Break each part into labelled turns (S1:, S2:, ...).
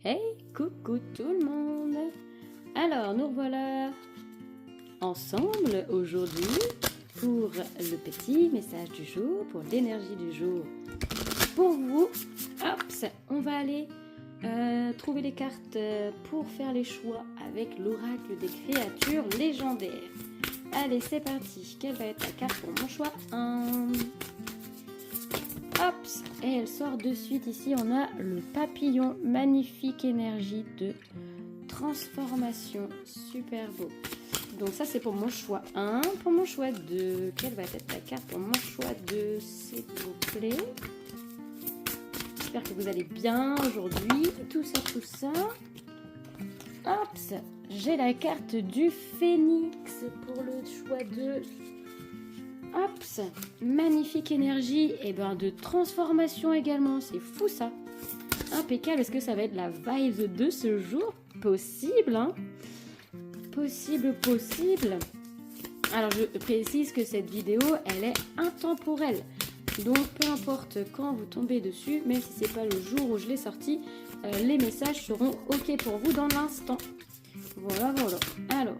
S1: Hey, coucou tout le monde. Alors, nous voilà ensemble aujourd'hui pour le petit message du jour, pour l'énergie du jour. Pour vous, hop, on va aller trouver les cartes pour faire les choix avec l'oracle des créatures légendaires. Allez, c'est parti. Quelle va être la carte pour mon choix 1? Hop, et elle sort de suite. Ici, on a le papillon. Magnifique énergie de transformation. Super beau. Donc ça, c'est pour mon choix 1. Pour mon choix 2, quelle va être la carte pour mon choix 2, s'il vous plaît? J'espère que vous allez bien aujourd'hui. Tout ça. Hop, j'ai la carte du phénix pour le choix 2. Hop, magnifique énergie et de transformation également, c'est fou ça. Impeccable, est-ce que ça va être la vibe de ce jour? Possible, hein? Possible. Alors je précise que cette vidéo, elle est intemporelle. Donc peu importe quand vous tombez dessus, même si c'est pas le jour où je l'ai sorti, les messages seront ok pour vous dans l'instant. Voilà. Alors,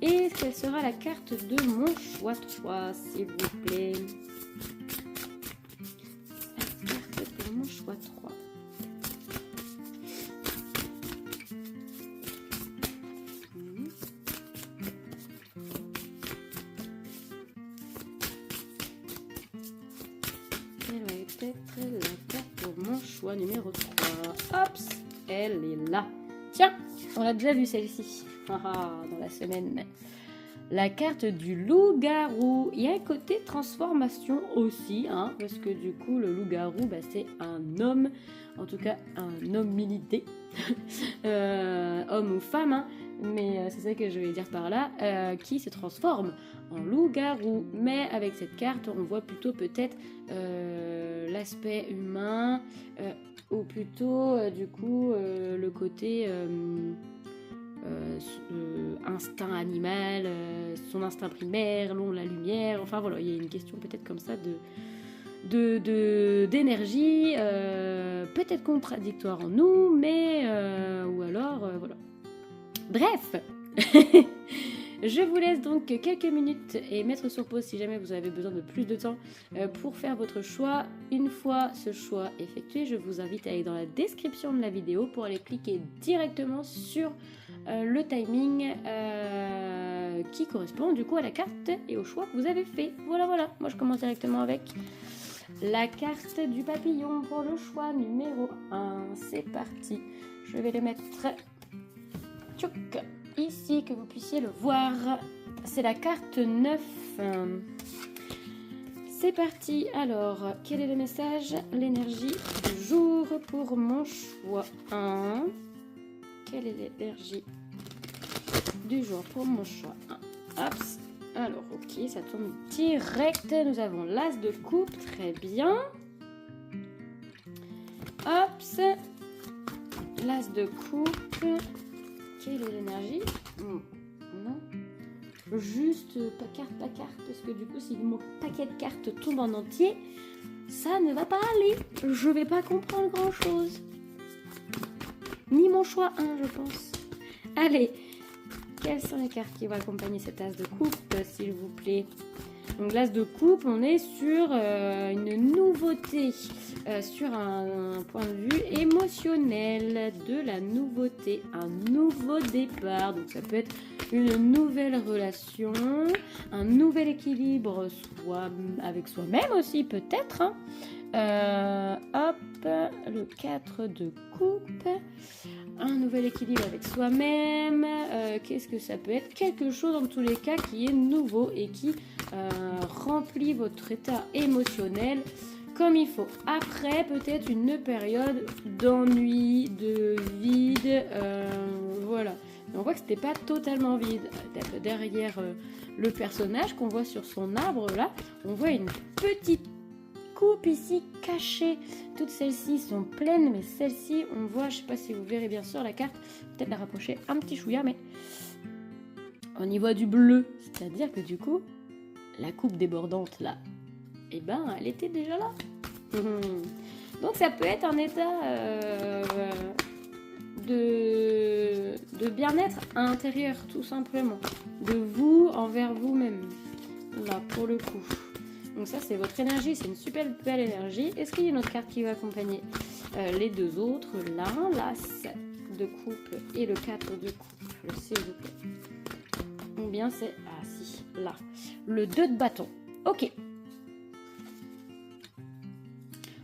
S1: et quelle sera la carte de mon choix 3, s'il vous plaît? La carte pour mon choix 3. Quelle va être la carte pour mon choix numéro 3? Hop, elle est là. Tiens, on l'a déjà vu celle-ci. Dans la semaine. La carte du loup-garou. Il y a un côté transformation aussi, hein, parce que du coup, le loup-garou, c'est un homme, en tout cas un homme milité, homme ou femme, hein, mais c'est ça que je vais dire par là, qui se transforme en loup-garou. Mais avec cette carte, on voit plutôt peut-être l'aspect humain, ou plutôt, du coup, le côté... instinct animal, son instinct primaire, la lumière, enfin voilà, il y a une question peut-être comme ça d'énergie, peut-être contradictoire en nous, mais ou alors voilà. Bref, je vous laisse donc quelques minutes et mettre sur pause si jamais vous avez besoin de plus de temps pour faire votre choix. Une fois ce choix effectué, je vous invite à aller dans la description de la vidéo pour aller cliquer directement sur le timing qui correspond du coup à la carte et au choix que vous avez fait. Voilà. Moi je commence directement avec la carte du papillon pour le choix numéro 1. C'est parti. Je vais le mettre ici, que vous puissiez le voir. C'est la carte 9. C'est parti. Alors, quel est le message? L'énergie du jour pour mon choix 1. Quelle est l'énergie du jour pour mon choix 1? Hop. Alors, ok, ça tombe direct. Nous avons l'as de coupe. Très bien. Hop. L'as de coupe. Quelle est l'énergie? Non. Juste pas carte, parce que du coup, si mon paquet de cartes tombe en entier, ça ne va pas aller. Je vais pas comprendre grand-chose. Ni mon choix 1, je pense. Allez, quelles sont les cartes qui vont accompagner cet as de coupe, s'il vous plaît? Donc l'as de coupe, on est sur une nouveauté, sur un point de vue émotionnel, de la nouveauté, un nouveau départ. Donc ça peut être une nouvelle relation, un nouvel équilibre, soit avec soi-même aussi peut-être. Hop, le 4 de coupe, un nouvel équilibre avec soi-même. Qu'est-ce que ça peut être? Quelque chose en tous les cas qui est nouveau et qui remplit votre état émotionnel comme il faut. Après, peut-être une période d'ennui, de vide, voilà. On voit que c'était pas totalement vide. Derrière le personnage qu'on voit sur son arbre là, on voit une petite coupe ici cachée. Toutes celles-ci sont pleines, mais celle-ci, on voit, je sais pas si vous verrez bien sur la carte, peut-être la rapprocher un petit chouïa, mais on y voit du bleu. C'est-à-dire que du coup, la coupe débordante là, elle était déjà là. Donc ça peut être un état de bien-être intérieur, tout simplement. De vous envers vous-même. Là, pour le coup. Donc ça, c'est votre énergie. C'est une super belle énergie. Est-ce qu'il y a une autre carte qui va accompagner les deux autres? L'as de coupe et le 4 de coupe. Le s'il vous plaît. Ou bien c'est... Ah si, là. Le 2 de bâton. Ok.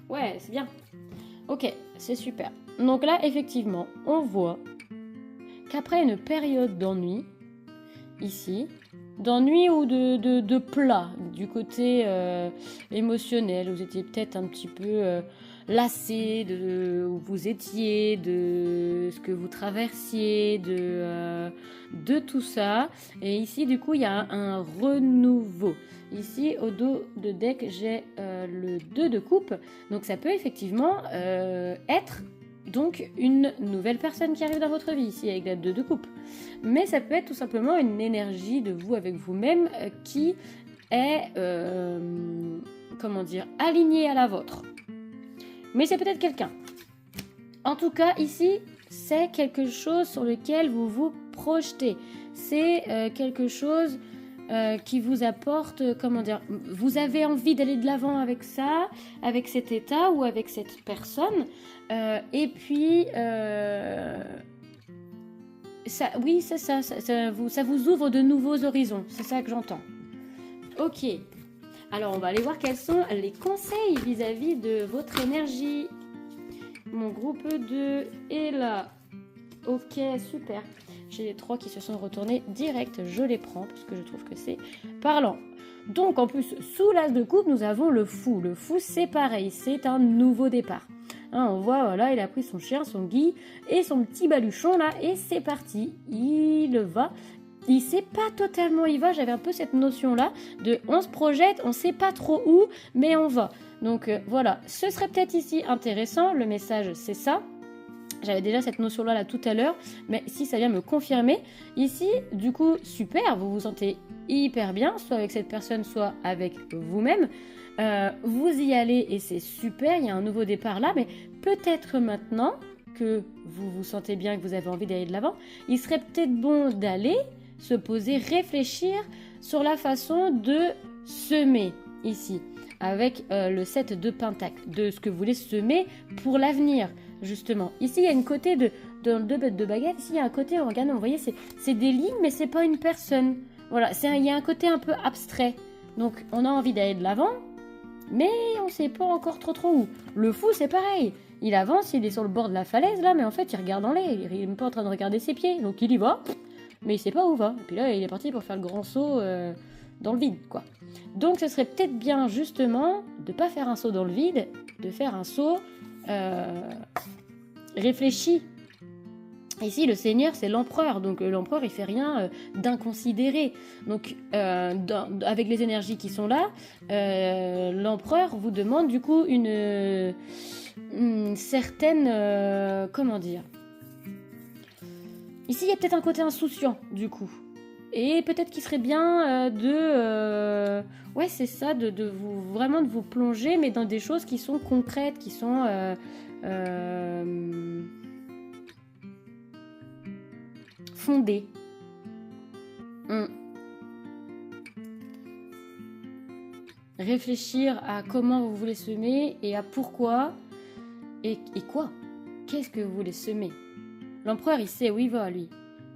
S1: Ouais, c'est bien. Ok, c'est super. Donc là, effectivement, on voit qu'après une période d'ennui, ici, d'ennui ou de plat, du côté émotionnel, vous étiez peut-être un petit peu lassé de où vous étiez, de ce que vous traversiez, de tout ça. Et ici, du coup, il y a un renouveau. Ici, au dos de deck, j'ai le 2 de coupe. Donc, ça peut effectivement être donc une nouvelle personne qui arrive dans votre vie, ici, avec la 2 de coupe. Mais ça peut être tout simplement une énergie de vous avec vous-même qui est, comment dire, alignée à la vôtre. Mais c'est peut-être quelqu'un. En tout cas, ici, c'est quelque chose sur lequel vous vous projetez. C'est quelque chose qui vous apporte, comment dire, vous avez envie d'aller de l'avant avec ça, avec cet état ou avec cette personne. Et puis... ça, oui, c'est ça, ça vous ouvre de nouveaux horizons, c'est ça que j'entends. Ok, alors on va aller voir quels sont les conseils vis-à-vis de votre énergie. Mon groupe 2 est là. Ok, super. J'ai les 3 qui se sont retournés direct, je les prends parce que je trouve que c'est parlant. Donc en plus, sous l'as de coupe, nous avons le fou. Le fou, c'est pareil, c'est un nouveau départ. Hein, on voit, voilà, il a pris son chien, son Guy et son petit baluchon là, et c'est parti. Il va. Il sait pas totalement où il va. J'avais un peu cette notion là de on se projette, on sait pas trop où, mais on va. Donc voilà, ce serait peut-être ici intéressant. Le message, c'est ça. J'avais déjà cette notion là tout à l'heure, mais si ça vient me confirmer, ici, du coup, super, vous vous sentez hyper bien, soit avec cette personne, soit avec vous-même. Vous y allez et c'est super, il y a un nouveau départ là, mais peut-être maintenant que vous vous sentez bien, que vous avez envie d'aller de l'avant, il serait peut-être bon d'aller se poser, réfléchir sur la façon de semer ici, avec le 7 de pentacle, de ce que vous voulez semer pour l'avenir, justement. Ici, il y a une côté dans le 2 de baguette, ici, il y a un côté, regardez, vous voyez, c'est des lignes, mais c'est pas une personne. Voilà, il y a un côté un peu abstrait. Donc, on a envie d'aller de l'avant, mais on sait pas encore trop où. Le fou, c'est pareil. Il avance, il est sur le bord de la falaise, là, mais en fait, il regarde en l'air. Il est même pas en train de regarder ses pieds. Donc, il y va, mais il sait pas où va. Et puis là, il est parti pour faire le grand saut dans le vide, quoi. Donc, ce serait peut-être bien, justement, de pas faire un saut dans le vide, de faire un saut réfléchi. Ici, le Seigneur, c'est l'empereur. Donc, l'empereur, il fait rien d'inconsidéré. Donc, avec les énergies qui sont là, l'empereur vous demande, du coup, une certaine... comment dire? Ici, il y a peut-être un côté insouciant, du coup. Et peut-être qu'il serait bien ouais, c'est ça, de vous plonger, mais dans des choses qui sont concrètes, qui sont... fondées. Réfléchir à comment vous voulez semer et à pourquoi et quoi. Qu'est-ce que vous voulez semer? L'empereur, il sait où il va, lui.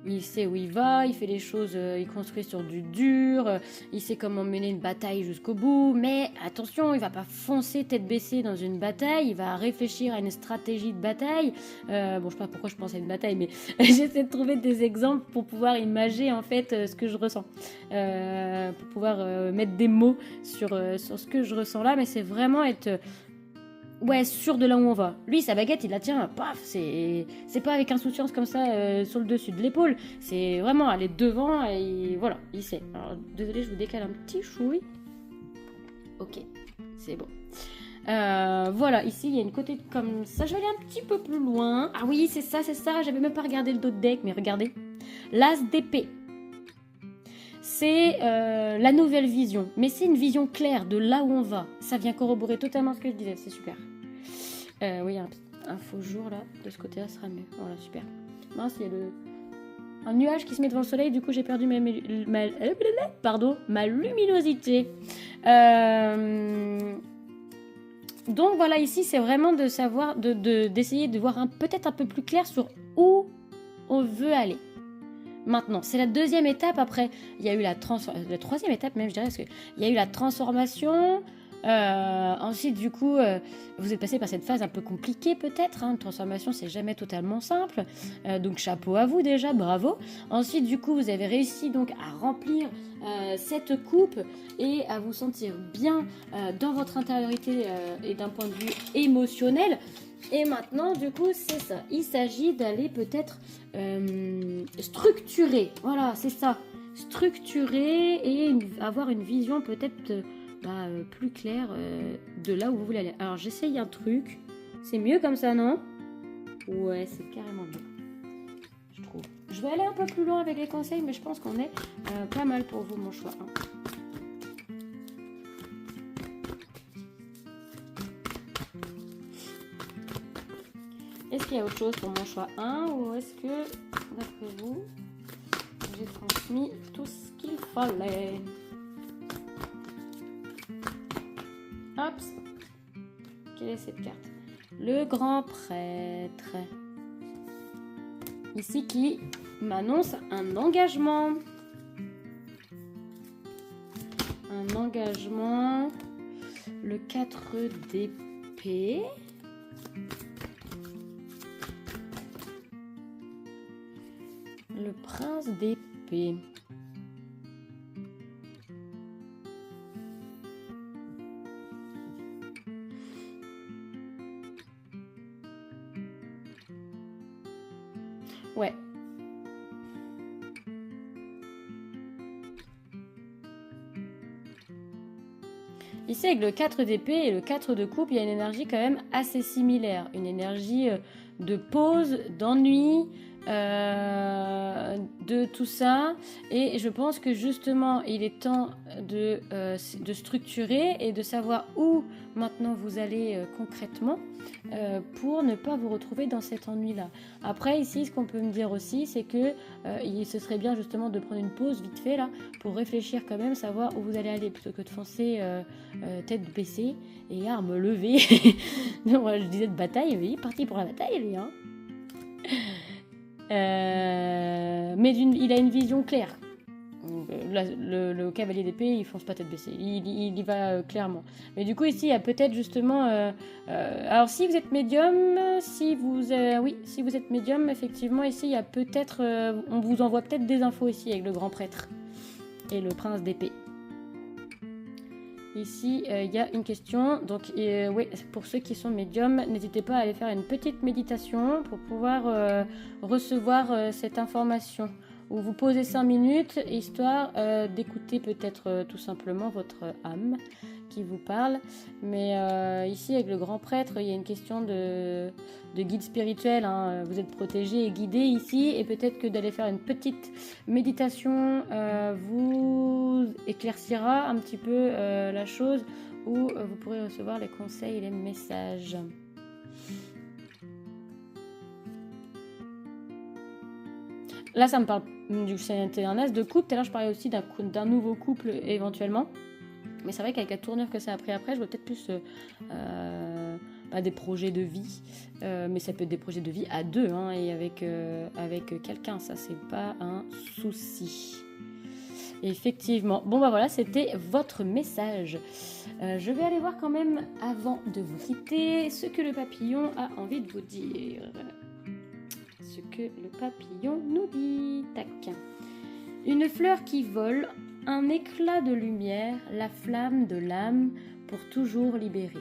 S1: Il sait où il va, il fait les choses, il construit sur du dur, il sait comment mener une bataille jusqu'au bout, mais attention, il va pas foncer tête baissée dans une bataille, il va réfléchir à une stratégie de bataille. Bon, je sais pas pourquoi je pense à une bataille, mais j'essaie de trouver des exemples pour pouvoir imager en fait ce que je ressens, pour pouvoir mettre des mots sur ce que je ressens là, mais c'est vraiment être... ouais, sûr de là où on va. Lui, sa baguette, il la tient, paf, c'est pas avec insouciance comme ça sur le dessus de l'épaule. C'est vraiment aller devant et voilà, il sait. Alors, désolé, je vous décale un petit chouille. Ok, c'est bon. Voilà, ici, il y a une côté comme ça. Je vais aller un petit peu plus loin. Ah oui, c'est ça. J'avais même pas regardé le dos de deck, mais regardez. L'as d'épée. C'est la nouvelle vision. Mais c'est une vision claire de là où on va. Ça vient corroborer totalement ce que je disais. C'est super. Oui, un faux jour là. De ce côté-là, sera mieux. Voilà, super. Mince, il y a un nuage qui se met devant le soleil, du coup j'ai perdu ma luminosité. Donc voilà, ici c'est vraiment de savoir, d'essayer de voir peut-être un peu plus clair sur où on veut aller. Maintenant, c'est la deuxième étape. Après, il y a eu la troisième étape même, je dirais, parce qu'il y a eu la transformation. Ensuite, du coup, vous êtes passé par cette phase un peu compliquée peut-être. Une transformation, c'est jamais totalement simple. Donc, chapeau à vous déjà, bravo. Ensuite, du coup, vous avez réussi donc à remplir cette coupe et à vous sentir bien dans votre intériorité et d'un point de vue émotionnel. Et maintenant, du coup, c'est ça. Il s'agit d'aller peut-être structurer. Voilà, c'est ça. Structurer et avoir une vision peut-être plus claire de là où vous voulez aller. Alors, j'essaye un truc. C'est mieux comme ça, non? Ouais, c'est carrément mieux. Je trouve. Je vais aller un peu plus loin avec les conseils, mais je pense qu'on est pas mal pour vous, mon choix 1. Est-ce qu'il y a autre chose pour mon choix 1 ou est-ce que, d'après vous, j'ai transmis tout ce qu'il fallait? Hop. Quelle est cette carte? Le grand prêtre. Ici qui m'annonce un engagement. Un engagement. Le 4 d'épée. Le prince d'épée. Ouais. Ici, avec le 4 d'épée et le 4 de coupe, il y a une énergie quand même assez similaire. Une énergie de pause, d'ennui, de tout ça. Et je pense que justement, il est temps de structurer et de savoir où maintenant vous allez concrètement pour ne pas vous retrouver dans cet ennui-là. Après, ici, ce qu'on peut me dire aussi, c'est que ce serait bien justement de prendre une pause vite fait là pour réfléchir quand même, savoir où vous allez aller plutôt que de foncer tête baissée et armes levées. Je disais de bataille, oui, parti pour la bataille, lui, hein. Mais il a une vision claire. Le cavalier d'épée, il fonce pas tête baissée, il y va clairement. Mais du coup ici, il y a peut-être justement... alors si vous êtes médium, si vous êtes médium, effectivement ici, il y a peut-être... on vous envoie peut-être des infos ici avec le grand prêtre et le prince d'épée. Ici, il y a une question. Donc, oui, pour ceux qui sont médiums, n'hésitez pas à aller faire une petite méditation pour pouvoir recevoir cette information. Ou vous posez 5 minutes, histoire d'écouter peut-être tout simplement votre âme qui vous parle. Mais ici, avec le grand prêtre, il y a une question de guide spirituel. Hein. Vous êtes protégé et guidé ici. Et peut-être que d'aller faire une petite méditation vous éclaircira un petit peu la chose où vous pourrez recevoir les conseils et les messages. Là, ça me parle c'était un as de couple. Tout à l'heure, je parlais aussi d'un nouveau couple éventuellement. Mais c'est vrai qu'avec la tournure que ça a pris après, je vois peut-être plus des projets de vie. Mais ça peut être des projets de vie à deux hein, et avec quelqu'un. Ça, c'est pas un souci. Effectivement. Bon, voilà, c'était votre message. Je vais aller voir quand même, avant de vous quitter, ce que le papillon a envie de vous dire. Ce que le papillon nous dit. Tac. Une fleur qui vole, un éclat de lumière, la flamme de l'âme pour toujours libérer.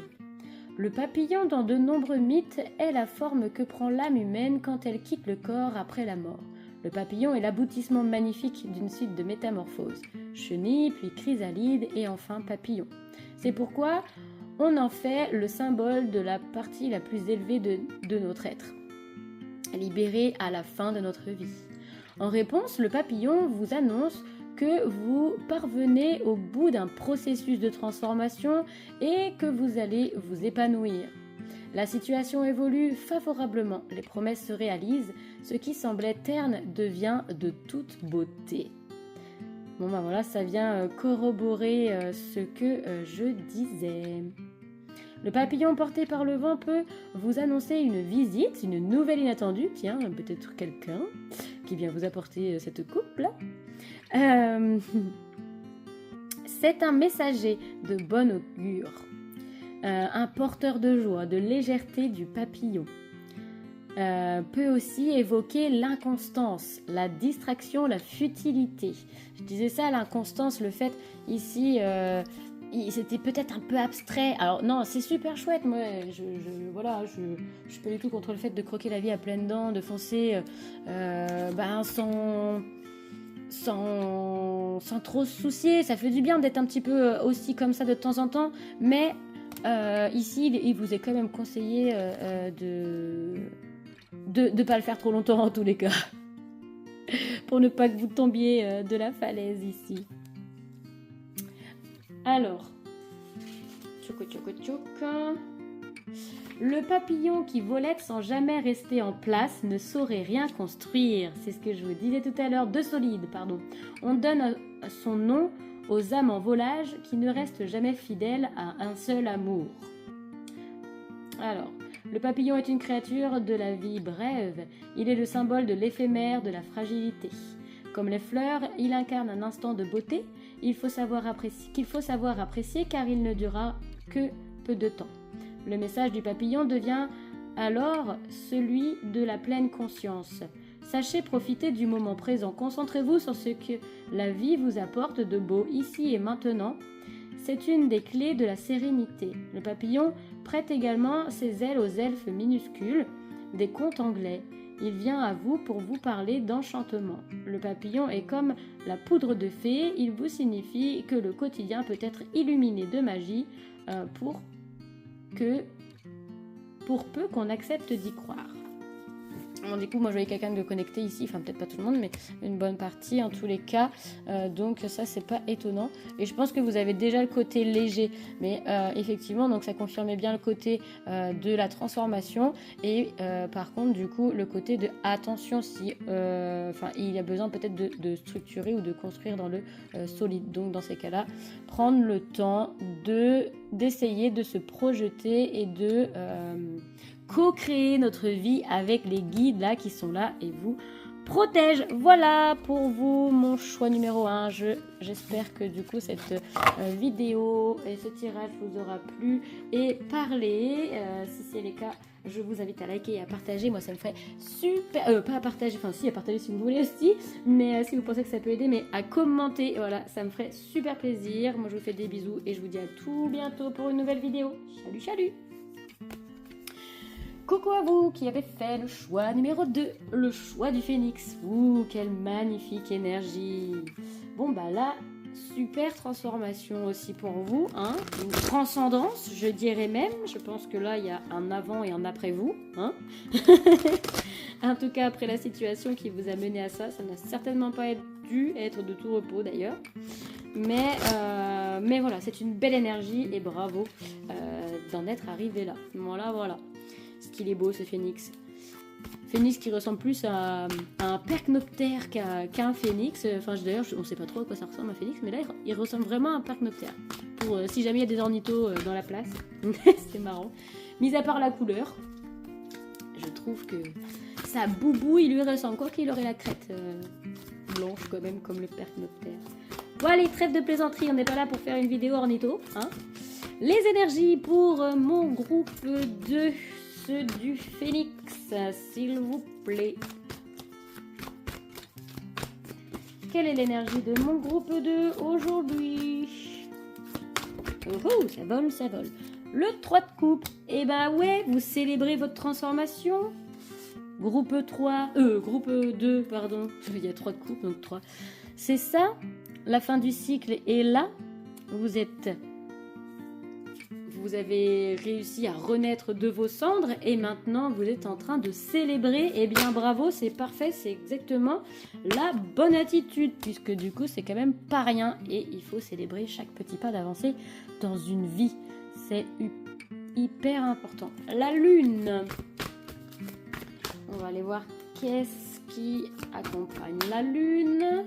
S1: Le papillon, dans de nombreux mythes, est la forme que prend l'âme humaine quand elle quitte le corps après la mort. Le papillon est l'aboutissement magnifique d'une suite de métamorphoses. Chenille, puis chrysalide et enfin papillon. C'est pourquoi on en fait le symbole de la partie la plus élevée de notre être, libéré à la fin de notre vie. En réponse, le papillon vous annonce que vous parvenez au bout d'un processus de transformation et que vous allez vous épanouir. La situation évolue favorablement, les promesses se réalisent, ce qui semblait terne devient de toute beauté. Bon ben voilà, ça vient corroborer ce que je disais. Le papillon porté par le vent peut vous annoncer une visite, une nouvelle inattendue, tiens, peut-être quelqu'un qui vient vous apporter cette coupe-là. C'est un messager de bon augure, un porteur de joie, de légèreté du papillon. Peut aussi évoquer l'inconstance, la distraction, la futilité. Je disais ça, l'inconstance, le fait ici, c'était peut-être un peu abstrait. Alors non, c'est super chouette. Moi, je suis pas du tout contre le fait de croquer la vie à pleines dents, de foncer, sans trop se soucier. Ça fait du bien d'être un petit peu aussi comme ça de temps en temps, mais ici, il vous est quand même conseillé de pas le faire trop longtemps en tous les cas, pour ne pas que vous tombiez de la falaise ici. Alors, le papillon qui volette sans jamais rester en place ne saurait rien construire. C'est ce que je vous disais tout à l'heure, de solide, pardon. On donne son nom aux âmes en volage qui ne restent jamais fidèles à un seul amour. Alors, le papillon est une créature de la vie brève. Il est le symbole de l'éphémère, de la fragilité. Comme les fleurs, il incarne un instant de beauté qu'il faut savoir apprécier car il ne durera que peu de temps. Le message du papillon devient alors celui de la pleine conscience. Sachez profiter du moment présent. Concentrez-vous sur ce que la vie vous apporte de beau ici et maintenant. C'est une des clés de la sérénité. Le papillon prête également ses ailes aux elfes minuscules des contes anglais. Il vient à vous pour vous parler d'enchantement. Le papillon est comme la poudre de fée, il vous signifie que le quotidien peut être illuminé de magie pour peu qu'on accepte d'y croire. Bon, du coup, moi je voyais quelqu'un de connecté ici, enfin peut-être pas tout le monde, mais une bonne partie en tous les cas, donc ça c'est pas étonnant. Et je pense que vous avez déjà le côté léger, mais effectivement, donc ça confirmait bien le côté de la transformation, et par contre du coup le côté de attention si il y a besoin peut-être de structurer ou de construire dans le solide. Donc dans ces cas-là, prendre le temps d'essayer de se projeter et de co-créer notre vie avec les guides là qui sont là et vous protègent. Voilà pour vous mon choix numéro 1. J'espère que du coup cette vidéo et ce tirage vous aura plu et parlé. Si c'est le cas, je vous invite à liker et à partager. Moi ça me ferait super... pas à partager, enfin si, à partager si vous voulez aussi, mais si vous pensez que ça peut aider, mais à commenter. Voilà, ça me ferait super plaisir. Moi je vous fais des bisous et je vous dis à tout bientôt pour une nouvelle vidéo. Salut, salut! Coucou à vous qui avez fait le choix numéro 2, le choix du phénix. Ouh, quelle magnifique énergie. Bon bah là, super transformation aussi pour vous, hein. Une transcendance, je dirais même. Je pense que là, il y a un avant et un après vous, hein. En tout cas, après la situation qui vous a mené à ça, ça n'a certainement pas dû être de tout repos d'ailleurs. Mais voilà, c'est une belle énergie et bravo d'en être arrivé là. Voilà. Ce qu'il est beau ce phénix. Phénix qui ressemble plus à un percnoptère qu'à un phénix. Enfin d'ailleurs on ne sait pas trop à quoi ça ressemble un phénix, mais là il ressemble vraiment à un percnoptère. Pour si jamais il y a des ornithos dans la place, c'est marrant. Mis à part la couleur, je trouve que sa boubou il lui ressemble, quoi qu'il aurait la crête blanche quand même comme le percnoptère. Bon allez, trêve de plaisanterie, on n'est pas là pour faire une vidéo ornitho, hein. Les énergies pour mon groupe 2, ceux du phénix, s'il vous plaît. Quelle est l'énergie de mon groupe 2 aujourd'hui? Oh, ça vole. Le 3 de coupe. Eh ben ouais, vous célébrez votre transformation. Groupe 2, pardon. Il y a 3 de coupe, donc 3. C'est ça, la fin du cycle est là. Vous avez réussi à renaître de vos cendres et maintenant vous êtes en train de célébrer. Eh bien bravo, c'est parfait, c'est exactement la bonne attitude puisque du coup c'est quand même pas rien et il faut célébrer chaque petit pas d'avancée dans une vie. C'est hyper important. La lune. On va aller voir qu'est-ce qui accompagne la lune.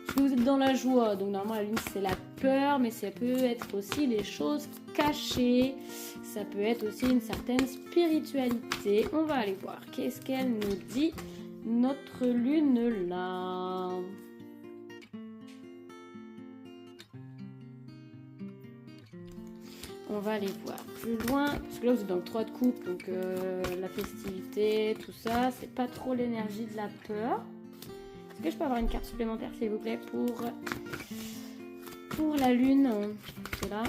S1: Parce que vous êtes dans la joie, donc normalement la lune c'est la peur, mais ça peut être aussi des choses cachées. Ça peut être aussi une certaine spiritualité. On va aller voir qu'est-ce qu'elle nous dit, notre lune là. On va aller voir plus loin, parce que là vous êtes dans le 3 de coupe, donc la festivité, tout ça, c'est pas trop l'énergie de la peur. Est-ce que je peux avoir une carte supplémentaire s'il vous plaît pour la lune? C'est là.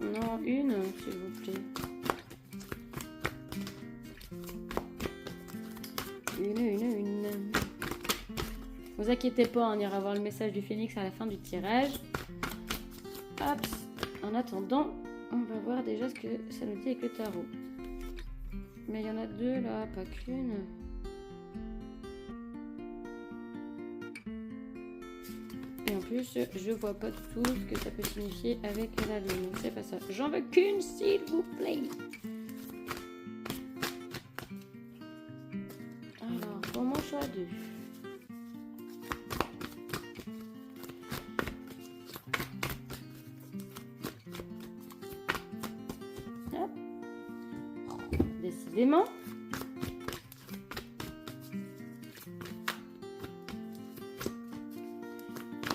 S1: Non, une s'il vous plaît. Une. Vous inquiétez pas, on ira voir le message du phénix à la fin du tirage. Hop. En attendant, on va voir déjà ce que ça nous dit avec le tarot. Mais il y en a deux là, pas qu'une. Et en plus, je vois pas du tout ce que ça peut signifier avec la lune. Donc c'est pas ça. J'en veux qu'une, s'il vous plaît. Alors, pour mon choix 2. Décidément.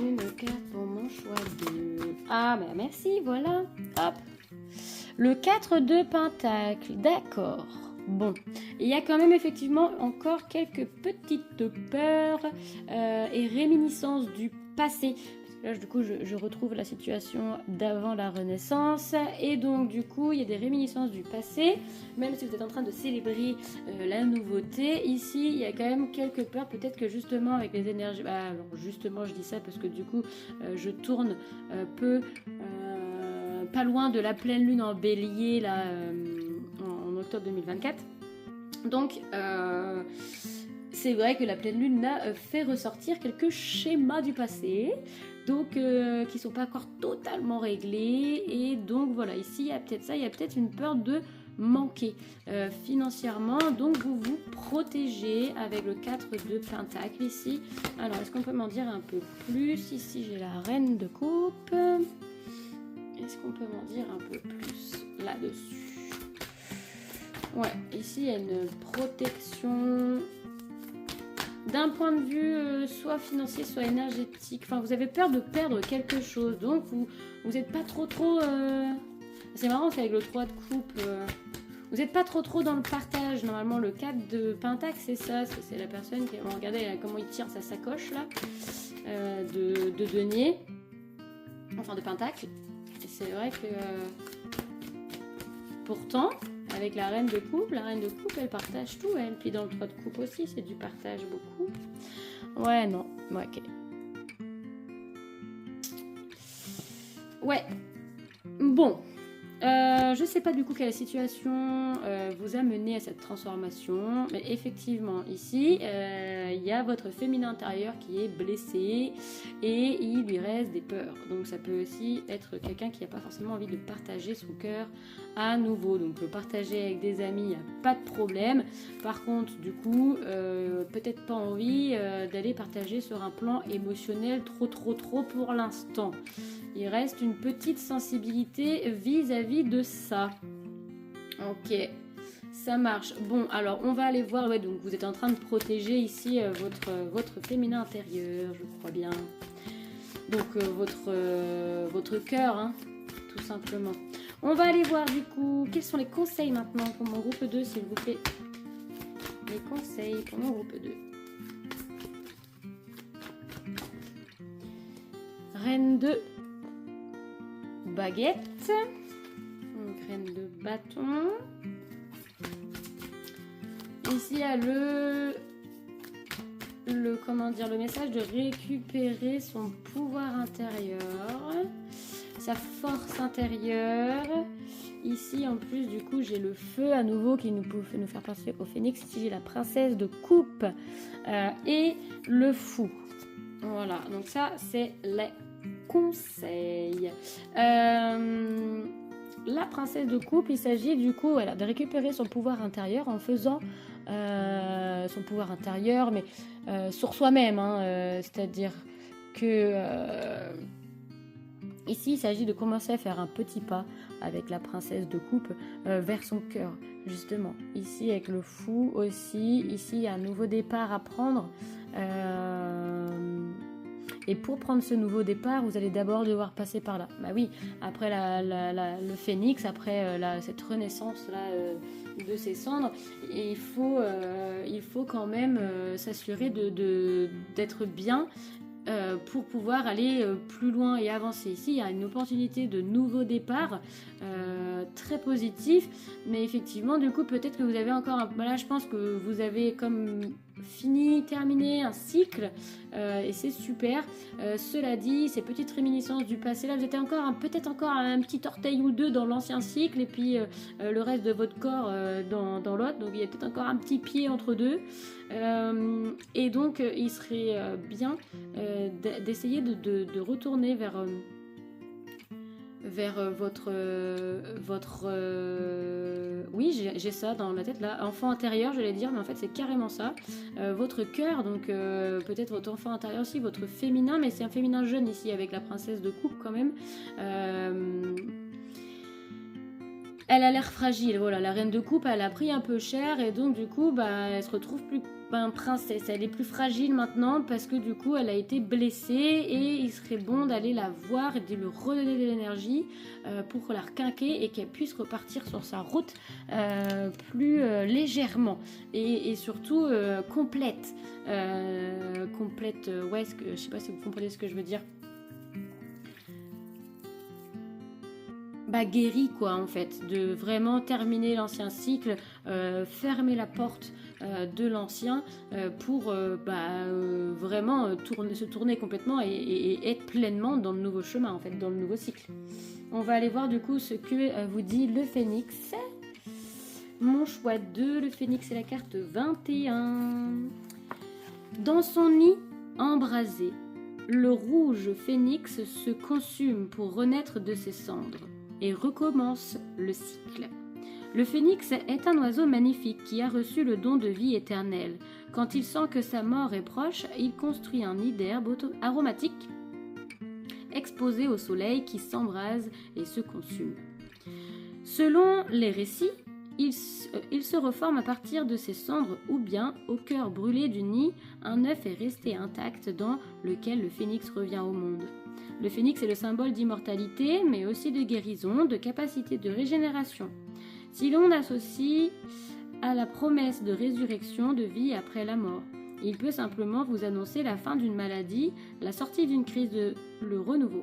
S1: Une carte pour mon choix 2. Ah, bah merci, voilà. Hop. Le 4 de Pentacle, d'accord. Bon, il y a quand même effectivement encore quelques petites peurs et réminiscences du passé. Là, du coup, je retrouve la situation d'avant la Renaissance. Et donc, du coup, il y a des réminiscences du passé. Même si vous êtes en train de célébrer la nouveauté, ici, il y a quand même quelques peurs. Peut-être que justement, avec les énergies... alors, justement, je dis ça parce que du coup, je tourne pas loin de la pleine lune en bélier, là, en octobre 2024. Donc... c'est vrai que la pleine lune a fait ressortir quelques schémas du passé, donc qui ne sont pas encore totalement réglés. Et donc voilà, ici il y a peut-être ça, il y a peut-être une peur de manquer financièrement. Donc vous vous protégez avec le 4 de Pentacle ici. Alors est-ce qu'on peut m'en dire un peu plus? Ici j'ai la reine de coupe. Est-ce qu'on peut m'en dire un peu plus là-dessus? Ouais, ici il y a une protection... d'un point de vue soit financier, soit énergétique. Enfin, vous avez peur de perdre quelque chose. Donc, vous n'êtes pas trop... C'est marrant, c'est avec le 3 de coupe. Vous n'êtes pas trop dans le partage. Normalement, le 4 de Pentacle, c'est ça. C'est la personne qui... regardez comment il tire sa sacoche, là. De denier. Enfin, de Pentacle. Et c'est vrai que... pourtant... avec la reine de coupe, elle partage tout, elle. Puis dans le 3 de coupe aussi, c'est du partage beaucoup. Ouais, non. Ouais, ok. Ouais. Bon. Je sais pas du coup quelle situation vous a mené à cette transformation, mais effectivement ici il y a votre féminin intérieur qui est blessé et il lui reste des peurs. Donc ça peut aussi être quelqu'un qui n'a pas forcément envie de partager son cœur à nouveau. Donc partager avec des amis, il n'y a pas de problème. Par contre du coup peut-être pas envie d'aller partager sur un plan émotionnel trop pour l'instant. Il reste une petite sensibilité vis-à-vis de ça. Ok, ça marche. Bon, alors on va aller voir. Ouais, donc vous êtes en train de protéger ici votre féminin intérieur, je crois bien. Donc votre cœur, hein, tout simplement. On va aller voir du coup quels sont les conseils maintenant pour mon groupe 2, s'il vous plaît. Les conseils pour mon groupe 2. Reine de baguette, graine de bâton. Ici il y a le message de récupérer son pouvoir intérieur, sa force intérieure. Ici en plus du coup j'ai le feu à nouveau qui nous peut nous faire penser au phénix. Ici j'ai la princesse de coupe et le fou. Voilà, donc ça c'est les conseils. La princesse de coupe, il s'agit du coup de récupérer son pouvoir intérieur en faisant son pouvoir intérieur, mais sur soi-même, c'est-à-dire que ici il s'agit de commencer à faire un petit pas avec la princesse de coupe vers son cœur, justement. Ici avec le fou aussi, ici il y a un nouveau départ à prendre. Et pour prendre ce nouveau départ, vous allez d'abord devoir passer par là. Bah oui, après le phénix, après cette renaissance là de ses cendres, il faut quand même s'assurer d'être bien pour pouvoir aller plus loin et avancer. Ici, il y a une opportunité de nouveau départ très positif, mais effectivement, du coup, peut-être que vous avez encore là, je pense que vous avez comme terminé un cycle et c'est super. Cela dit, ces petites réminiscences du passé, là, vous êtes peut-être encore un petit orteil ou deux dans l'ancien cycle et puis le reste de votre corps dans l'autre, donc il y a peut-être encore un petit pied entre deux. Et donc, il serait bien d'essayer de retourner vers votre oui, j'ai ça dans la tête là, enfant intérieur, j'allais dire, mais en fait c'est carrément ça, votre cœur, donc peut-être votre enfant intérieur aussi, votre féminin, mais c'est un féminin jeune ici avec la princesse de coupe quand même. Elle a l'air fragile, voilà, la reine de coupe, elle a pris un peu cher et donc du coup, elle se retrouve plus princesse. Elle est plus fragile maintenant parce que du coup, elle a été blessée et il serait bon d'aller la voir et de lui redonner de l'énergie pour la requinquer et qu'elle puisse repartir sur sa route plus légèrement et surtout complète. Complète, ouais, je sais pas si vous comprenez ce que je veux dire. Guéri quoi en fait, de vraiment terminer l'ancien cycle, fermer la porte de l'ancien pour vraiment se tourner complètement et être pleinement dans le nouveau chemin en fait, dans le nouveau cycle. On va aller voir du coup ce que vous dit le phénix. Mon choix 2, le phénix c'est la carte 21. Dans son nid embrasé, le rouge phénix se consume pour renaître de ses cendres et recommence le cycle. Le phénix est un oiseau magnifique qui a reçu le don de vie éternelle. Quand il sent que sa mort est proche, il construit un nid d'herbe aromatique exposé au soleil qui s'embrase et se consume. Selon les récits, il se reforme à partir de ses cendres ou bien, au cœur brûlé du nid, un œuf est resté intact dans lequel le phénix revient au monde. Le phénix est le symbole d'immortalité, mais aussi de guérison, de capacité de régénération. Si l'on associe à la promesse de résurrection de vie après la mort, il peut simplement vous annoncer la fin d'une maladie, la sortie d'une crise, le renouveau.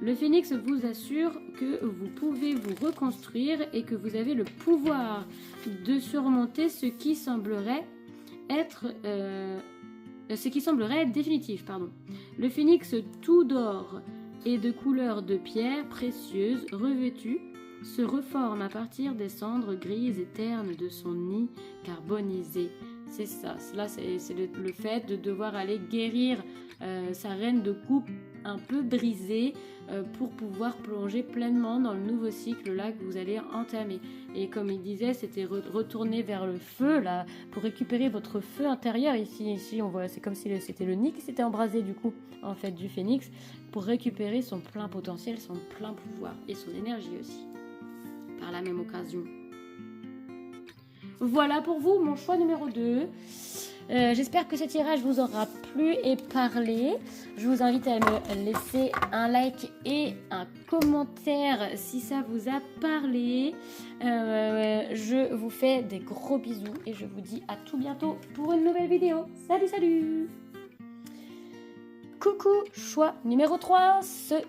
S1: Le phénix vous assure que vous pouvez vous reconstruire et que vous avez le pouvoir de surmonter ce qui semblerait être définitif. Le phénix tout d'or et de couleur de pierre précieuse revêtue se reforme à partir des cendres grises et ternes de son nid carbonisé. C'est ça, là c'est le fait de devoir aller guérir sa reine de coupe un peu brisée pour pouvoir plonger pleinement dans le nouveau cycle là que vous allez entamer. Et comme il disait, c'était retourner vers le feu là pour récupérer votre feu intérieur. Ici on voit, c'est comme si c'était le nid qui s'était embrasé du coup en fait du phénix pour récupérer son plein potentiel, son plein pouvoir et son énergie aussi par la même occasion. Voilà pour vous mon choix numéro 2. J'espère que ce tirage vous aura plu et parlé. Je vous invite à me laisser un like et un commentaire si ça vous a parlé. Je vous fais des gros bisous et je vous dis à tout bientôt pour une nouvelle vidéo. Salut. Coucou, choix numéro 3, ceux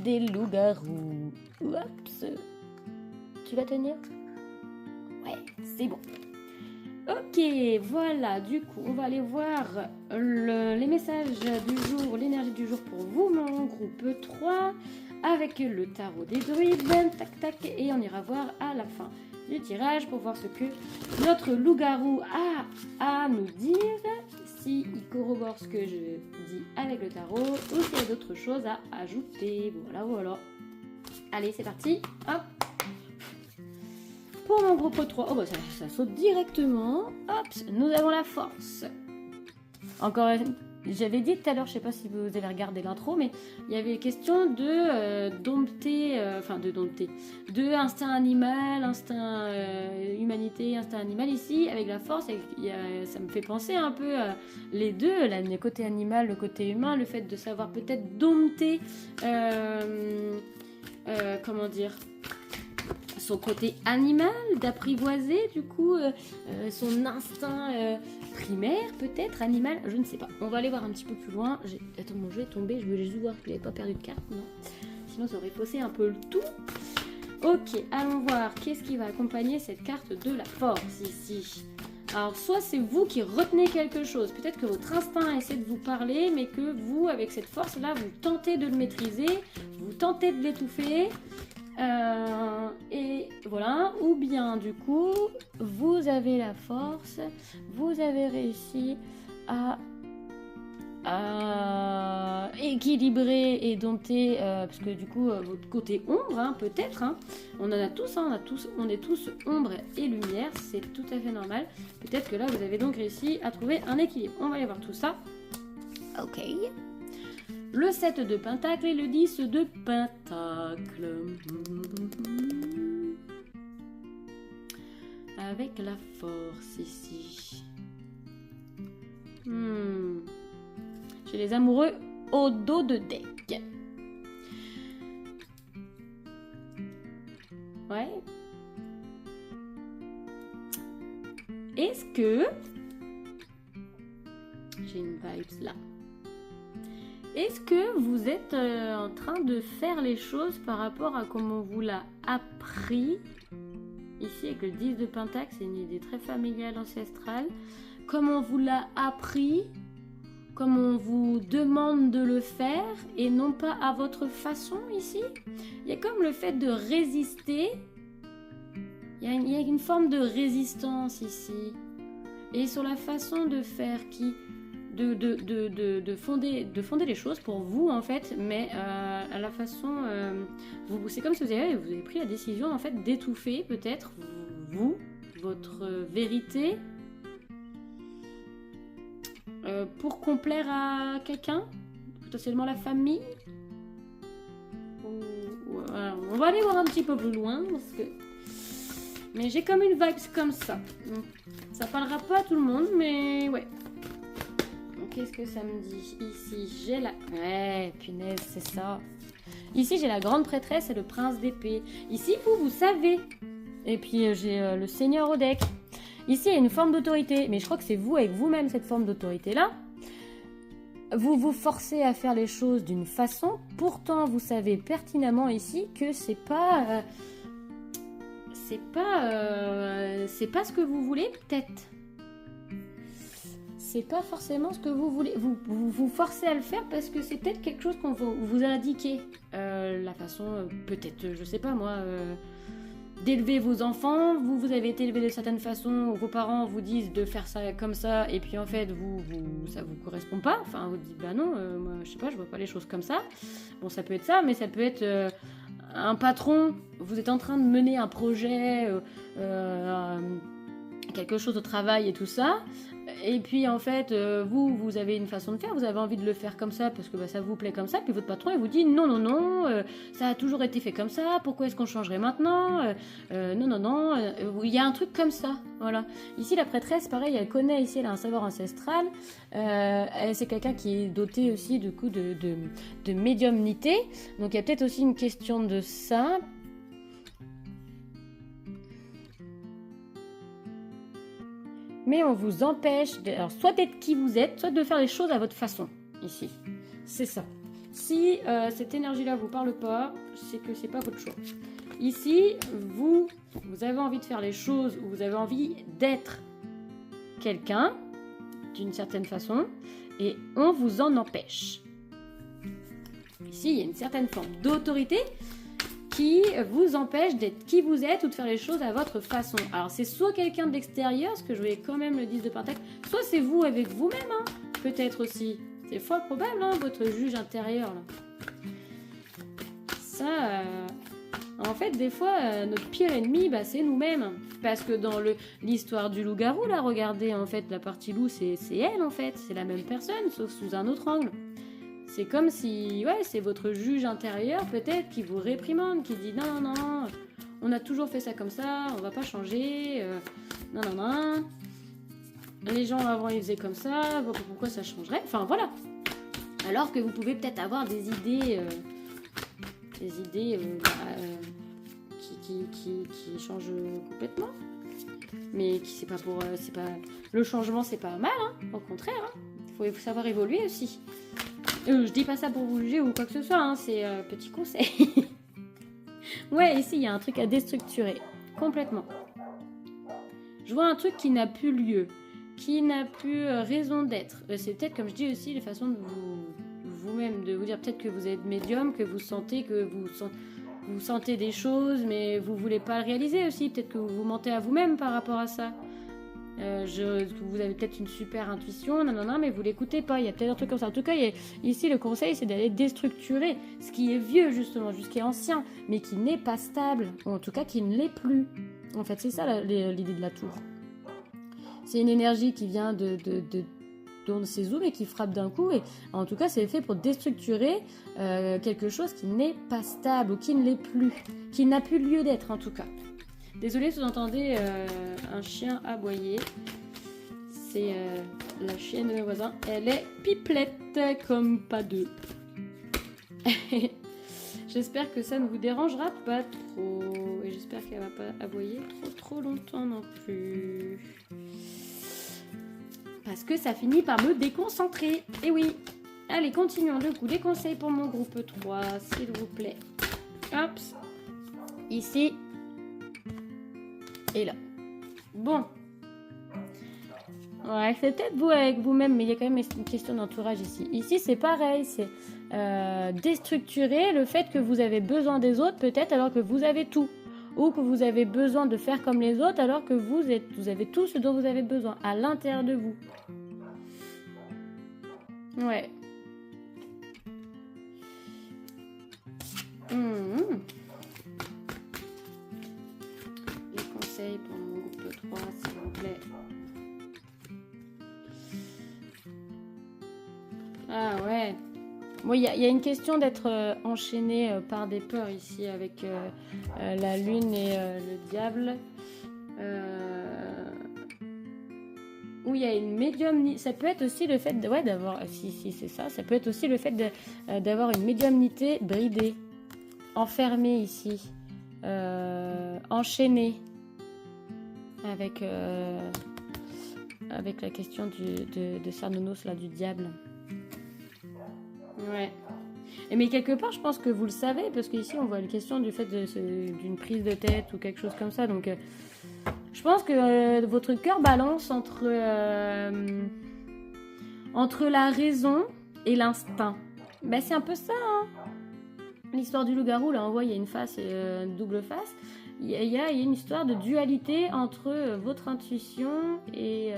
S1: des loups-garous. Oups. Tu vas tenir ? Ouais, c'est bon. Ok, voilà, du coup, on va aller voir les messages du jour, l'énergie du jour pour vous, mon groupe 3, avec le tarot des druides, tac, et on ira voir à la fin du tirage pour voir ce que notre loup-garou a à nous dire. si il corrobore ce que je dis avec le tarot ou s'il y a d'autres choses à ajouter. Voilà. Allez, c'est parti. Hop. Pour mon gros pot 3, ça saute directement. Hop, nous avons la force. Encore, j'avais dit tout à l'heure, je sais pas si vous avez regardé l'intro, mais il y avait question de de instinct animal, instinct humanité, instinct animal ici, avec la force, ça me fait penser un peu les deux, le côté animal, le côté humain, le fait de savoir peut-être dompter, son côté animal, d'apprivoiser du coup son instinct primaire, peut-être animal, je ne sais pas. On va aller voir un petit peu plus loin. Attends, mon jeu est tombé, je voulais juste voir qu'il n'avait pas perdu de carte, non. Sinon ça aurait faussé un peu le tout. Ok, allons voir qu'est-ce qui va accompagner cette carte de la force ici. Alors soit c'est vous qui retenez quelque chose, peut-être que votre instinct essaie de vous parler, mais que vous, avec cette force-là, vous tentez de le maîtriser, vous tentez de l'étouffer. Et voilà, ou bien du coup vous avez la force, vous avez réussi à équilibrer et dompter parce que du coup votre côté ombre, hein, peut-être, hein, on en a tous, hein, on est tous ombre et lumière, c'est tout à fait normal. Peut-être que là vous avez donc réussi à trouver un équilibre. On va aller voir tout ça. Ok. Le 7 de pentacle et le 10 de pentacle. Avec la force ici. J'ai les amoureux au dos de deck. Ouais. Est-ce que... J'ai une vibes là. Est-ce que vous êtes en train de faire les choses par rapport à comment on vous l'a appris? Ici, avec le 10 de pentacle, c'est une idée très familiale, ancestrale. Comme on vous l'a appris, comme on vous demande de le faire, et non pas à votre façon ici. Il y a comme le fait de résister. Il y a une forme de résistance ici. Et sur la façon de faire qui... De fonder les choses pour vous en fait, mais à la façon c'est comme si vous avez pris la décision en fait d'étouffer peut-être votre vérité pour complaire à quelqu'un, potentiellement la famille. On va aller voir un petit peu plus loin mais j'ai comme une vibe comme ça. Ça parlera pas à tout le monde, mais ouais. Qu'est-ce que ça me dit? Ici, j'ai la... Ouais, punaise, c'est ça. Ici, j'ai la grande prêtresse et le prince d'épée. Ici, vous savez. Et puis, j'ai le seigneur au deck. Ici, il y a une forme d'autorité. Mais je crois que c'est vous, avec vous-même, cette forme d'autorité-là. Vous vous forcez à faire les choses d'une façon. Pourtant, vous savez pertinemment ici que c'est pas ce que vous voulez, peut-être. C'est pas forcément ce que vous voulez. Vous forcez à le faire parce que c'est peut-être quelque chose qu'on vous a indiqué. La façon, peut-être, je sais pas moi, d'élever vos enfants. Vous avez été élevé de certaines façons. Vos parents vous disent de faire ça comme ça. Et puis en fait, ça vous correspond pas. Enfin, vous dites, bah non, moi, je sais pas, je vois pas les choses comme ça. Bon, ça peut être ça, mais ça peut être un patron. Vous êtes en train de mener un projet, quelque chose au travail et tout ça. Et puis en fait, vous avez une façon de faire, vous avez envie de le faire comme ça parce que ça vous plaît comme ça, puis votre patron il vous dit non, ça a toujours été fait comme ça, pourquoi est-ce qu'on changerait maintenant, non, il y a un truc comme ça, voilà. Ici la prêtresse, pareil, elle connaît, ici elle a un savoir ancestral, c'est quelqu'un qui est doté aussi du coup de médiumnité, donc il y a peut-être aussi une question de ça. Mais on vous empêche soit d'être qui vous êtes, soit de faire les choses à votre façon, ici. C'est ça. Si cette énergie-là vous parle pas, c'est que c'est pas votre choix. Ici, vous avez envie de faire les choses, ou vous avez envie d'être quelqu'un, d'une certaine façon, et on vous en empêche. Ici, il y a une certaine forme d'autorité qui vous empêche d'être qui vous êtes ou de faire les choses à votre façon. Alors c'est soit quelqu'un de l'extérieur, parce que je voyais quand même le 10 de Pentacle, soit c'est vous avec vous-même, hein, peut-être aussi. C'est fort probable, hein, votre juge intérieur. Là. Ça, en fait, des fois, notre pire ennemi, bah, c'est nous-mêmes. Parce que dans l'histoire du loup-garou, là, regardez, en fait, la partie loup, c'est elle, en fait. C'est la même personne, sauf sous un autre angle. C'est comme si, ouais, c'est votre juge intérieur, peut-être, qui vous réprimande, qui dit non, non, non, on a toujours fait ça comme ça, on va pas changer, non, non, non. Les gens avant, ils faisaient comme ça, pourquoi ça changerait? Enfin, voilà. Alors que vous pouvez peut-être avoir des idées qui changent complètement. Mais qui c'est pas pour... le changement, c'est pas mal, hein, au contraire. Il faut savoir évoluer aussi. Je dis pas ça pour vous juger ou quoi que ce soit, hein, c'est petit conseil. Ouais, ici, il y a un truc à déstructurer. Complètement. Je vois un truc qui n'a plus lieu, qui n'a plus raison d'être. C'est peut-être, comme je dis aussi, les façons de vous-même, de vous dire peut-être que vous êtes médium, que vous sentez vous sentez des choses, mais vous voulez pas le réaliser aussi. Peut-être que vous mentez à vous-même par rapport à ça. Vous avez peut-être une super intuition, non, mais vous l'écoutez pas. Il y a peut-être un truc comme ça. En tout cas, ici, le conseil, c'est d'aller déstructurer ce qui est vieux, justement, ce qui est ancien, mais qui n'est pas stable, ou en tout cas qui ne l'est plus. En fait, c'est ça l'idée de la tour. C'est une énergie qui vient de ces zooms et qui frappe d'un coup. Et en tout cas, c'est fait pour déstructurer quelque chose qui n'est pas stable ou qui ne l'est plus, qui n'a plus lieu d'être en tout cas. Désolée si vous entendez un chien aboyer. C'est la chienne de mes voisins. Elle est pipelette comme pas deux. J'espère que ça ne vous dérangera pas trop. Et j'espère qu'elle va pas aboyer trop longtemps non plus. Parce que ça finit par me déconcentrer. Et oui. Allez, continuons du coup. Les conseils pour mon groupe 3, s'il vous plaît. Hop. Ici. Et là. Bon. Ouais, c'est peut-être vous avec vous-même, mais il y a quand même une question d'entourage ici. Ici, c'est pareil. C'est déstructurer le fait que vous avez besoin des autres, peut-être, alors que vous avez tout. Ou que vous avez besoin de faire comme les autres, alors que vous avez tout ce dont vous avez besoin, à l'intérieur de vous. Ouais. Les conseils pour mon groupe 3, s'il vous plaît. Ah ouais. Bon, il y a une question d'être enchaîné par des peurs ici avec la lune et le diable. Où il y a une médiumnité. Ça peut être aussi le fait d'avoir... Si c'est ça. Ça peut être aussi le fait d'avoir une médiumnité bridée. Enfermée ici. Enchaînée. Avec la question de Cernunnos, là, du diable. Ouais. Mais quelque part, je pense que vous le savez, parce qu'ici, on voit une question du fait d'une prise de tête ou quelque chose comme ça. Donc, je pense que votre cœur balance entre la raison et l'instinct. Ben, c'est un peu ça, hein. L'histoire du loup-garou, là, on voit, il y a une face et une double face. Il y a une histoire de dualité entre votre intuition et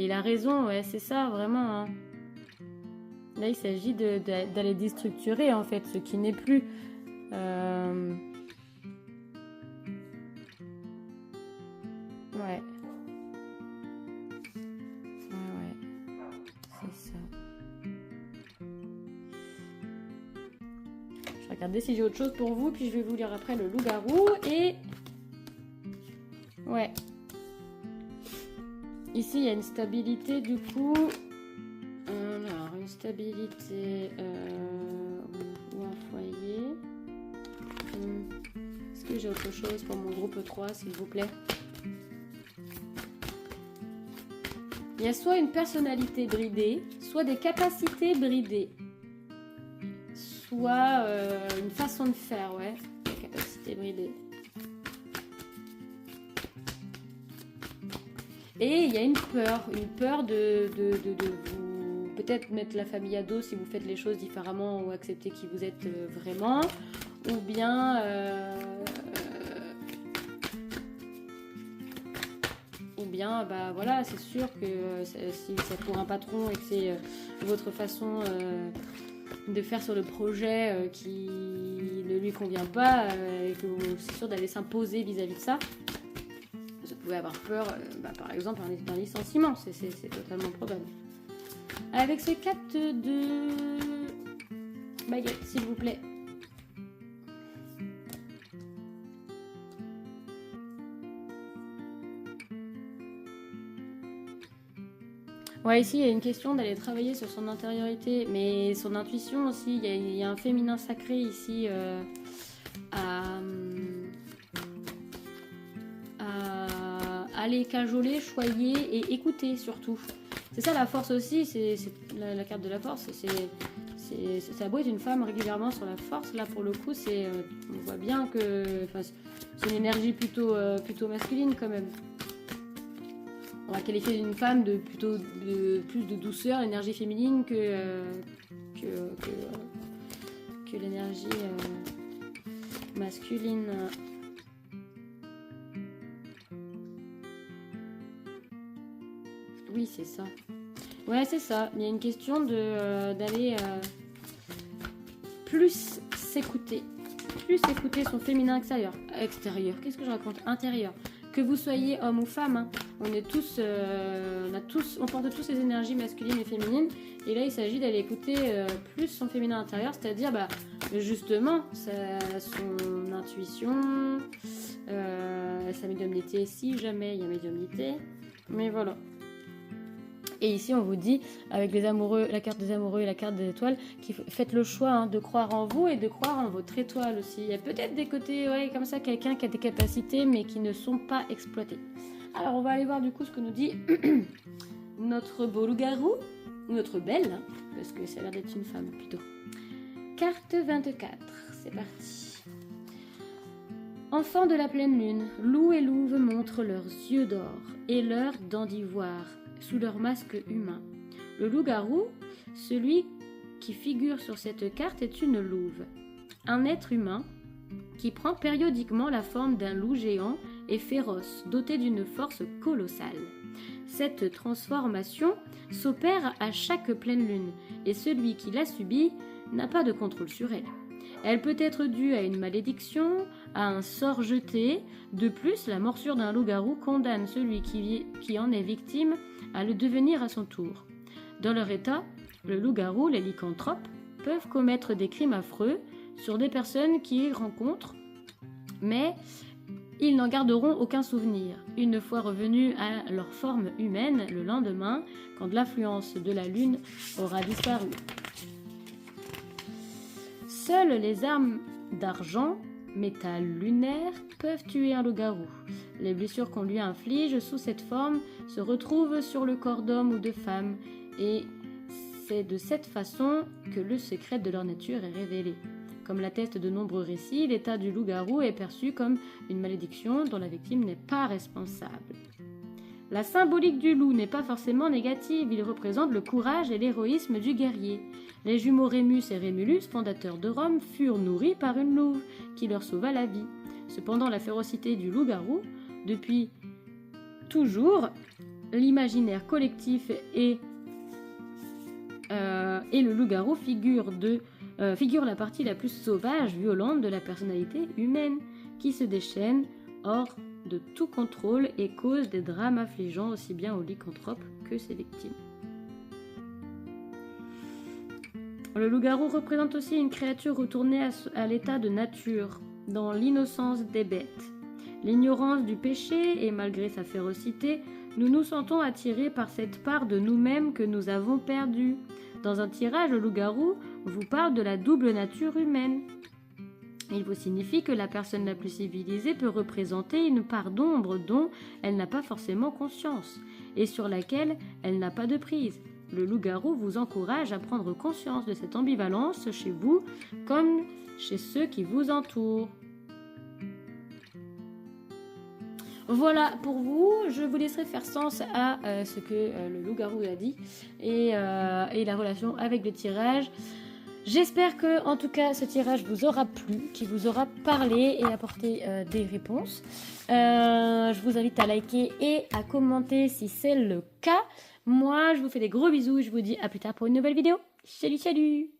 S1: la raison, ouais, c'est ça, vraiment. Hein. Là, il s'agit d'aller déstructurer, en fait, ce qui n'est plus. Ouais. Ouais. C'est ça. Je vais regarder si j'ai autre chose pour vous, puis je vais vous lire après le loup-garou. Et... Ouais. Ici, il y a une stabilité, du coup. Alors, une stabilité ou un foyer. Est-ce que j'ai autre chose pour mon groupe 3, s'il vous plaît? Il y a soit une personnalité bridée, soit des capacités bridées. Soit une façon de faire, ouais. Des capacités bridées. Et il y a une peur de vous peut-être mettre la famille à dos si vous faites les choses différemment ou accepter qui vous êtes vraiment. Ou bien... bah voilà, c'est sûr que si c'est pour un patron et que c'est votre façon de faire sur le projet qui ne lui convient pas et que c'est sûr d'aller s'imposer vis-à-vis de ça, vous pouvez avoir peur, par exemple, d'un licenciement, c'est totalement probable. Avec ce 4 de baguette, s'il vous plaît. Ouais, ici, il y a une question d'aller travailler sur son intériorité, mais son intuition aussi. Il y a un féminin sacré ici à aller cajoler, choyer et écouter surtout. C'est ça la force aussi, c'est la carte de la force. Ça doit être une femme régulièrement sur la force. Là, pour le coup, on voit bien que c'est une énergie plutôt masculine quand même. On va qualifier d'une femme de plus de douceur, l'énergie féminine que l'énergie masculine. Oui, c'est ça. Ouais, c'est ça. Il y a une question d'aller plus s'écouter. Plus écouter son féminin extérieur. Qu'est-ce que je raconte? Intérieur. Que vous soyez homme ou femme, hein, on porte tous ces énergies masculines et féminines. Et là, il s'agit d'aller écouter plus son féminin intérieur, c'est-à-dire justement son intuition, sa médiumnité, si jamais il y a médiumnité. Mais voilà. Et ici, on vous dit, avec les amoureux, la carte des amoureux et la carte des étoiles, faites le choix de croire en vous et de croire en votre étoile aussi. Il y a peut-être des côtés, comme ça, quelqu'un qui a des capacités, mais qui ne sont pas exploitées. Alors, on va aller voir du coup ce que nous dit notre beau loup-garou, ou notre belle, hein, parce que ça a l'air d'être une femme plutôt. Carte 24, c'est parti. Enfants de la pleine lune, loup et louve montrent leurs yeux d'or et leurs dents d'ivoire sous leur masque humain. Le loup-garou, celui qui figure sur cette carte, est une louve, un être humain qui prend périodiquement la forme d'un loup géant et féroce, doté d'une force colossale. Cette transformation s'opère à chaque pleine lune, et celui qui la subit n'a pas de contrôle sur elle. Elle peut être due à une malédiction, à un sort jeté. De plus, la morsure d'un loup-garou condamne celui qui en est victime à le devenir à son tour. Dans leur état, le loup-garou, les lycanthropes, peuvent commettre des crimes affreux sur des personnes qu'ils rencontrent, mais ils n'en garderont aucun souvenir, une fois revenus à leur forme humaine le lendemain, quand l'influence de la lune aura disparu. Seules les armes d'argent, métal lunaire, peuvent tuer un loup-garou. Les blessures qu'on lui inflige sous cette forme se retrouvent sur le corps d'homme ou de femme, et c'est de cette façon que le secret de leur nature est révélé. Comme l'attestent de nombreux récits, l'état du loup-garou est perçu comme une malédiction dont la victime n'est pas responsable. La symbolique du loup n'est pas forcément négative, il représente le courage et l'héroïsme du guerrier. Les jumeaux Rémus et Rémulus, fondateurs de Rome, furent nourris par une louve qui leur sauva la vie. Cependant, la férocité du loup-garou, depuis toujours, l'imaginaire collectif et le loup-garou figure la partie la plus sauvage, violente de la personnalité humaine, qui se déchaîne hors de tout contrôle et cause des drames affligeants aussi bien aux lycanthropes que ses victimes. Le loup-garou représente aussi une créature retournée à l'état de nature, dans l'innocence des bêtes. L'ignorance du péché, et malgré sa férocité, nous nous sentons attirés par cette part de nous-mêmes que nous avons perdue. Dans un tirage, le loup-garou vous parle de la double nature humaine. Il vous signifie que la personne la plus civilisée peut représenter une part d'ombre dont elle n'a pas forcément conscience, et sur laquelle elle n'a pas de prise. Le loup-garou vous encourage à prendre conscience de cette ambivalence chez vous comme chez ceux qui vous entourent. Voilà pour vous, je vous laisserai faire sens à ce que le loup-garou a dit et la relation avec le tirage. J'espère que, en tout cas, ce tirage vous aura plu, qu'il vous aura parlé et apporté des réponses. Je vous invite à liker et à commenter si c'est le cas. Moi, je vous fais des gros bisous et je vous dis à plus tard pour une nouvelle vidéo. Salut, salut!